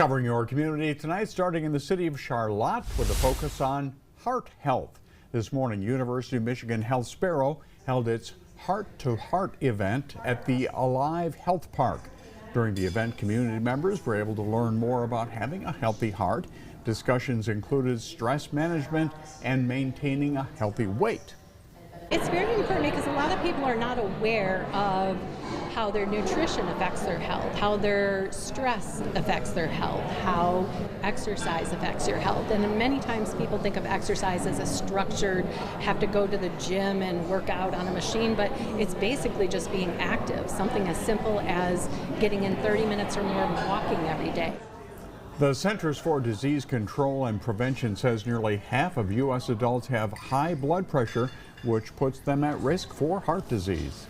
Covering your community tonight, starting in the city of Charlotte with a focus on heart health. This morning, University of Michigan Health-Sparrow held its Heart-to-Heart event at the Alive Health Park. During the event, community members were able to learn more about having a healthy heart. Discussions included stress management and maintaining a healthy weight. It's very important because a lot of people are not aware of how their nutrition affects their health, how their stress affects their health, how exercise affects your health. And many times people think of exercise as a structured, have to go to the gym and work out on a machine, but it's basically just being active, something as simple as getting in 30 minutes or more of walking every day. The Centers for Disease Control and Prevention says nearly half of U.S. adults have high blood pressure, which puts them at risk for heart disease.